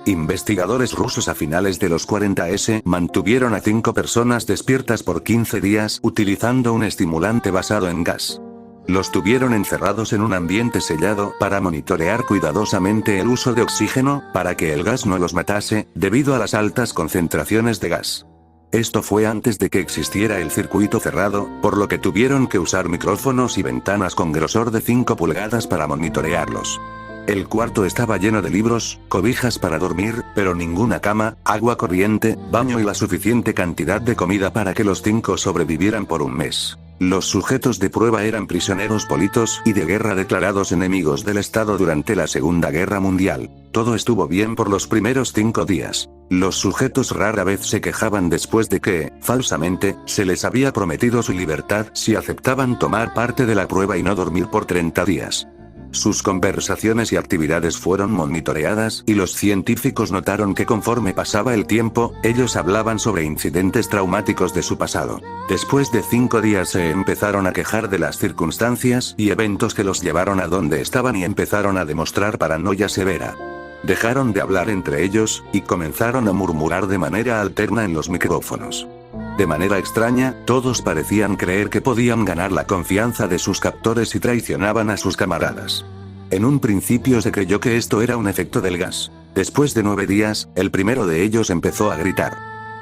Investigadores rusos a finales de los 40s mantuvieron a 5 personas despiertas por 15 días utilizando un estimulante basado en gas. Los tuvieron encerrados en un ambiente sellado para monitorear cuidadosamente el uso de oxígeno, para que el gas no los matase, debido a las altas concentraciones de gas. Esto fue antes de que existiera el circuito cerrado, por lo que tuvieron que usar micrófonos y ventanas con grosor de 5 pulgadas para monitorearlos. El cuarto estaba lleno de libros, cobijas para dormir, pero ninguna cama, agua corriente, baño y la suficiente cantidad de comida para que los 5 sobrevivieran por un mes. Los sujetos de prueba eran prisioneros políticos y de guerra declarados enemigos del Estado durante la Segunda Guerra Mundial. Todo estuvo bien por los primeros 5 días. Los sujetos rara vez se quejaban después de que, falsamente, se les había prometido su libertad si aceptaban tomar parte de la prueba y no dormir por 30 días. Sus conversaciones y actividades fueron monitoreadas y los científicos notaron que conforme pasaba el tiempo, ellos hablaban sobre incidentes traumáticos de su pasado. Después de 5 días se empezaron a quejar de las circunstancias y eventos que los llevaron a donde estaban y empezaron a demostrar paranoia severa. Dejaron de hablar entre ellos, y comenzaron a murmurar de manera alterna en los micrófonos. De manera extraña, todos parecían creer que podían ganar la confianza de sus captores y traicionaban a sus camaradas. En un principio se creyó que esto era un efecto del gas. Después de 9 días, el primero de ellos empezó a gritar.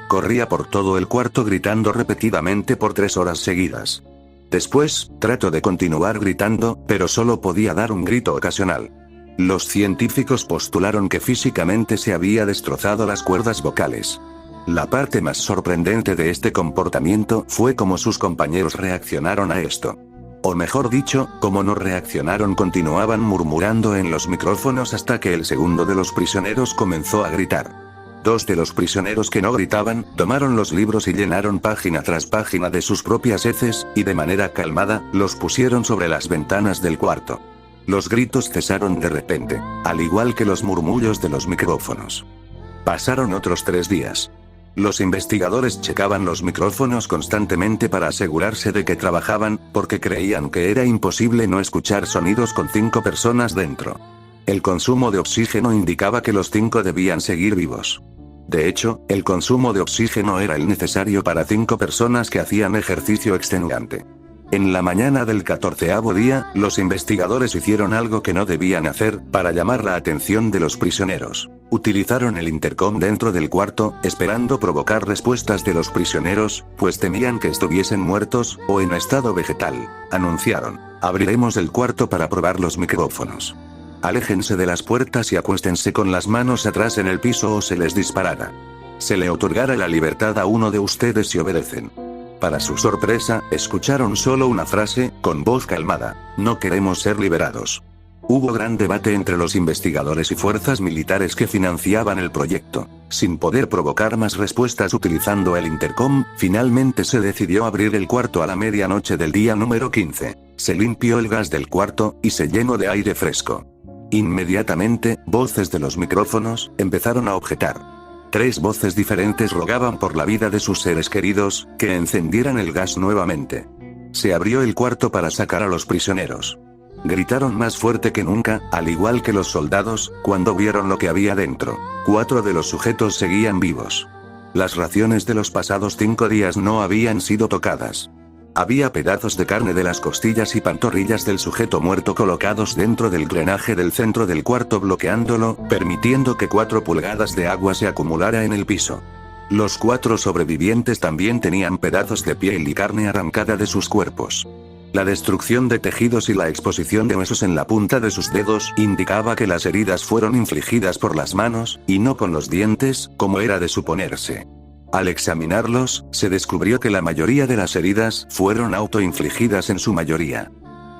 Corría por todo el cuarto gritando repetidamente por 3 horas seguidas. Después, trató de continuar gritando, pero solo podía dar un grito ocasional. Los científicos postularon que físicamente se había destrozado las cuerdas vocales. La parte más sorprendente de este comportamiento fue cómo sus compañeros reaccionaron a esto. O mejor dicho, cómo no reaccionaron, continuaban murmurando en los micrófonos hasta que el segundo de los prisioneros comenzó a gritar. 2 de los prisioneros que no gritaban, tomaron los libros y llenaron página tras página de sus propias heces, y de manera calmada, los pusieron sobre las ventanas del cuarto. Los gritos cesaron de repente, al igual que los murmullos de los micrófonos. Pasaron otros 3 días. Los investigadores checaban los micrófonos constantemente para asegurarse de que trabajaban, porque creían que era imposible no escuchar sonidos con 5 personas dentro. El consumo de oxígeno indicaba que los 5 debían seguir vivos. De hecho, el consumo de oxígeno era el necesario para 5 personas que hacían ejercicio extenuante. En la mañana del 14º día, los investigadores hicieron algo que no debían hacer, para llamar la atención de los prisioneros. Utilizaron el intercom dentro del cuarto, esperando provocar respuestas de los prisioneros, pues temían que estuviesen muertos, o en estado vegetal. Anunciaron: abriremos el cuarto para probar los micrófonos. Aléjense de las puertas y acuéstense con las manos atrás en el piso o se les disparará. Se le otorgará la libertad a uno de ustedes si obedecen. Para su sorpresa, escucharon solo una frase, con voz calmada: no queremos ser liberados. Hubo gran debate entre los investigadores y fuerzas militares que financiaban el proyecto. Sin poder provocar más respuestas utilizando el intercom, finalmente se decidió abrir el cuarto a la medianoche del día número 15. Se limpió el gas del cuarto, y se llenó de aire fresco. Inmediatamente, voces de los micrófonos empezaron a objetar. 3 voces diferentes rogaban por la vida de sus seres queridos, que encendieran el gas nuevamente. Se abrió el cuarto para sacar a los prisioneros. Gritaron más fuerte que nunca, al igual que los soldados, cuando vieron lo que había dentro. 4 de los sujetos seguían vivos. Las raciones de los pasados 5 días no habían sido tocadas. Había pedazos de carne de las costillas y pantorrillas del sujeto muerto colocados dentro del drenaje del centro del cuarto, bloqueándolo, permitiendo que 4 pulgadas de agua se acumulara en el piso. Los 4 sobrevivientes también tenían pedazos de piel y carne arrancada de sus cuerpos. La destrucción de tejidos y la exposición de huesos en la punta de sus dedos indicaba que las heridas fueron infligidas por las manos, y no con los dientes, como era de suponerse. Al examinarlos, se descubrió que la mayoría de las heridas fueron autoinfligidas en su mayoría.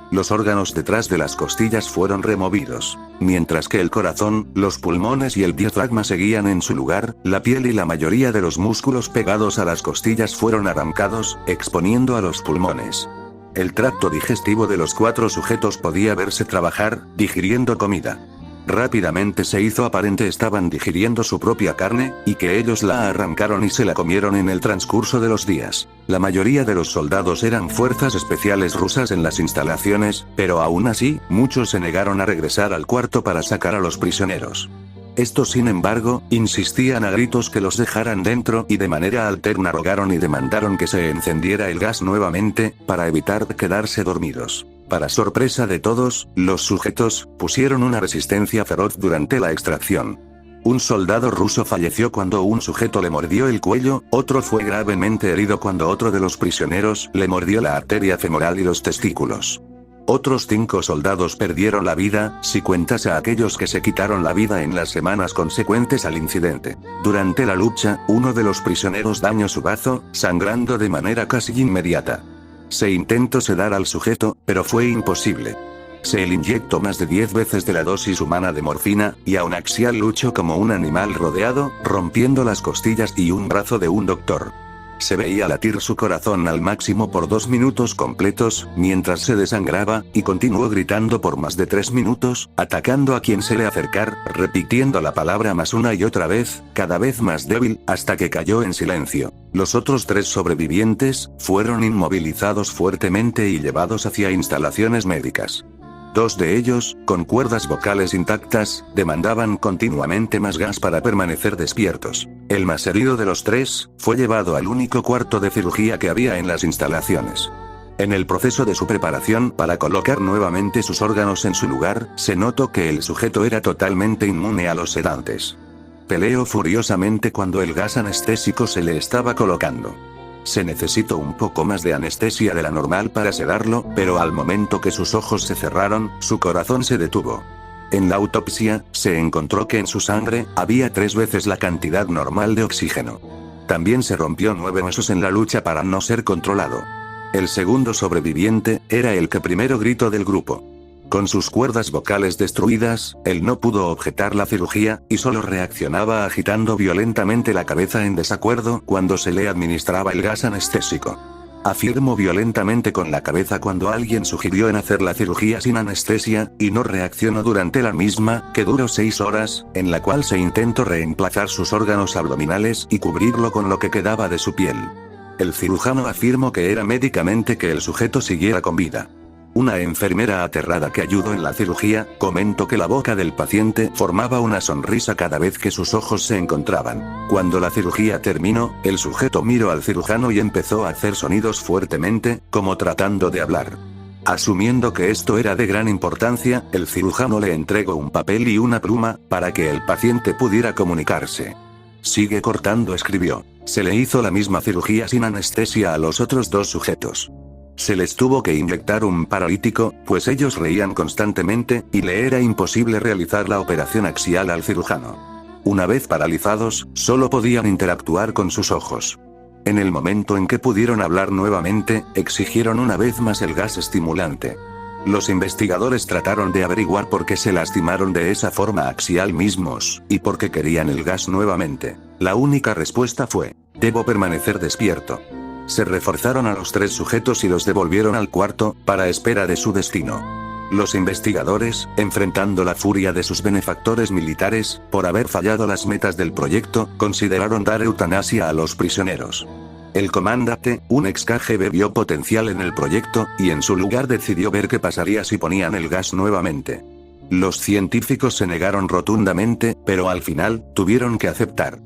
Los órganos detrás de las costillas fueron removidos. Mientras que el corazón, los pulmones y el diafragma seguían en su lugar, la piel y la mayoría de los músculos pegados a las costillas fueron arrancados, exponiendo a los pulmones. El tracto digestivo de los 4 sujetos podía verse trabajar, digiriendo comida. Rápidamente se hizo aparente estaban digiriendo su propia carne, y que ellos la arrancaron y se la comieron en el transcurso de los días. La mayoría de los soldados eran fuerzas especiales rusas en las instalaciones, pero aún así, muchos se negaron a regresar al cuarto para sacar a los prisioneros. Estos sin embargo, insistían a gritos que los dejaran dentro y de manera alterna rogaron y demandaron que se encendiera el gas nuevamente, para evitar quedarse dormidos. Para sorpresa de todos, los sujetos pusieron una resistencia feroz durante la extracción. Un soldado ruso falleció cuando un sujeto le mordió el cuello, otro fue gravemente herido cuando otro de los prisioneros le mordió la arteria femoral y los testículos. Otros 5 soldados perdieron la vida, si cuentas a aquellos que se quitaron la vida en las semanas consecuentes al incidente. Durante la lucha, uno de los prisioneros dañó su bazo, sangrando de manera casi inmediata. Se intentó sedar al sujeto, pero fue imposible. Se le inyectó más de 10 veces de la dosis humana de morfina, y aún así luchó como un animal rodeado, rompiendo las costillas y un brazo de un doctor. Se veía latir su corazón al máximo por 2 minutos completos, mientras se desangraba, y continuó gritando por más de 3 minutos, atacando a quien se le acercara, repitiendo la palabra más una y otra vez, cada vez más débil, hasta que cayó en silencio. Los otros 3 sobrevivientes fueron inmovilizados fuertemente y llevados hacia instalaciones médicas. 2 de ellos, con cuerdas vocales intactas, demandaban continuamente más gas para permanecer despiertos. El más herido de los 3, fue llevado al único cuarto de cirugía que había en las instalaciones. En el proceso de su preparación para colocar nuevamente sus órganos en su lugar, se notó que el sujeto era totalmente inmune a los sedantes. Peleó furiosamente cuando el gas anestésico se le estaba colocando. Se necesitó un poco más de anestesia de la normal para sedarlo, pero al momento que sus ojos se cerraron, su corazón se detuvo. En la autopsia, se encontró que en su sangre, había 3 veces la cantidad normal de oxígeno. También se rompió 9 huesos en la lucha para no ser controlado. El segundo sobreviviente, era el que primero gritó del grupo. Con sus cuerdas vocales destruidas, él no pudo objetar la cirugía, y solo reaccionaba agitando violentamente la cabeza en desacuerdo cuando se le administraba el gas anestésico. Afirmó violentamente con la cabeza cuando alguien sugirió en hacer la cirugía sin anestesia, y no reaccionó durante la misma, que duró 6 horas, en la cual se intentó reemplazar sus órganos abdominales y cubrirlo con lo que quedaba de su piel. El cirujano afirmó que era médicamente que el sujeto siguiera con vida. Una enfermera aterrada que ayudó en la cirugía, comentó que la boca del paciente formaba una sonrisa cada vez que sus ojos se encontraban. Cuando la cirugía terminó, el sujeto miró al cirujano y empezó a hacer sonidos fuertemente, como tratando de hablar. Asumiendo que esto era de gran importancia, el cirujano le entregó un papel y una pluma, para que el paciente pudiera comunicarse. Sigue cortando, escribió. Se le hizo la misma cirugía sin anestesia a los otros 2 sujetos. Se les tuvo que inyectar un paralítico, pues ellos reían constantemente, y le era imposible realizar la operación axial al cirujano. Una vez paralizados, solo podían interactuar con sus ojos. En el momento en que pudieron hablar nuevamente, exigieron una vez más el gas estimulante. Los investigadores trataron de averiguar por qué se lastimaron de esa forma axial mismos, y por qué querían el gas nuevamente. La única respuesta fue: debo permanecer despierto. Se reforzaron a los 3 sujetos y los devolvieron al cuarto, para espera de su destino. Los investigadores, enfrentando la furia de sus benefactores militares, por haber fallado las metas del proyecto, consideraron dar eutanasia a los prisioneros. El comandante, un ex KGB, vio potencial en el proyecto, y en su lugar decidió ver qué pasaría si ponían el gas nuevamente. Los científicos se negaron rotundamente, pero al final, tuvieron que aceptar.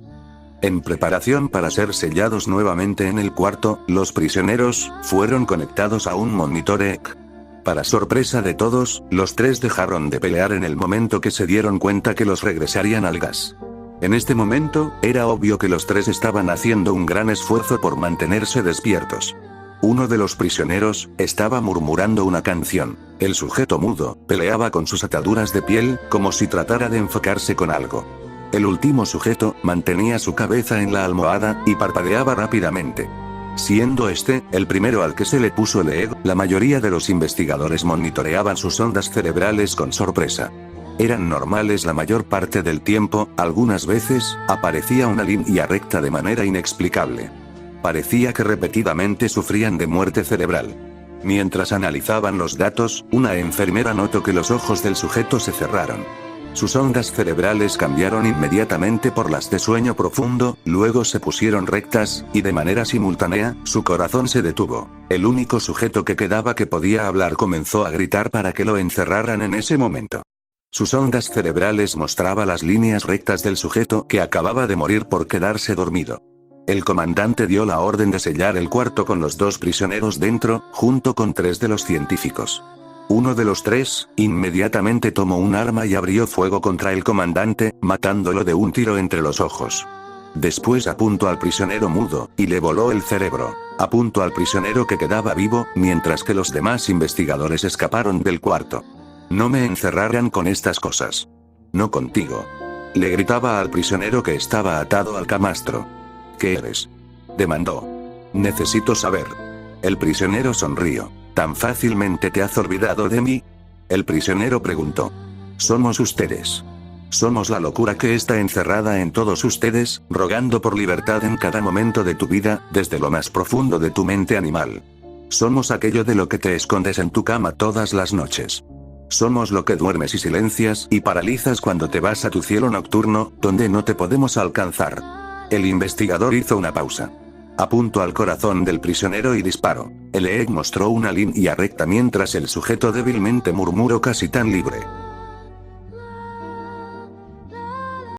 En preparación para ser sellados nuevamente en el cuarto, los prisioneros fueron conectados a un monitor EEG. Para sorpresa de todos, los 3 dejaron de pelear en el momento que se dieron cuenta que los regresarían al gas. En este momento, era obvio que los 3 estaban haciendo un gran esfuerzo por mantenerse despiertos. Uno de los prisioneros estaba murmurando una canción. El sujeto mudo peleaba con sus ataduras de piel, como si tratara de enfocarse con algo. El último sujeto mantenía su cabeza en la almohada y parpadeaba rápidamente. Siendo este el primero al que se le puso el EEG, la mayoría de los investigadores monitoreaban sus ondas cerebrales con sorpresa. Eran normales la mayor parte del tiempo, algunas veces aparecía una línea recta de manera inexplicable. Parecía que repetidamente sufrían de muerte cerebral. Mientras analizaban los datos, una enfermera notó que los ojos del sujeto se cerraron. Sus ondas cerebrales cambiaron inmediatamente por las de sueño profundo, luego se pusieron rectas, y de manera simultánea, su corazón se detuvo. El único sujeto que quedaba que podía hablar comenzó a gritar para que lo encerraran en ese momento. Sus ondas cerebrales mostraban las líneas rectas del sujeto que acababa de morir por quedarse dormido. El comandante dio la orden de sellar el cuarto con los 2 prisioneros dentro, junto con 3 de los científicos. Uno de los 3, inmediatamente tomó un arma y abrió fuego contra el comandante, matándolo de un tiro entre los ojos. Después apuntó al prisionero mudo, y le voló el cerebro. Apuntó al prisionero que quedaba vivo, mientras que los demás investigadores escaparon del cuarto. No me encerrarán con estas cosas. No contigo. Le gritaba al prisionero que estaba atado al camastro. ¿Qué eres? Demandó. Necesito saber. El prisionero sonrió. ¿Tan fácilmente te has olvidado de mí? El prisionero preguntó. Somos ustedes. Somos la locura que está encerrada en todos ustedes, rogando por libertad en cada momento de tu vida, desde lo más profundo de tu mente animal. Somos aquello de lo que te escondes en tu cama todas las noches. Somos lo que duermes y silencias y paralizas cuando te vas a tu cielo nocturno, donde no te podemos alcanzar. El investigador hizo una pausa. Apuntó al corazón del prisionero y disparó. El EEG mostró una línea recta mientras el sujeto débilmente murmuró casi tan libre.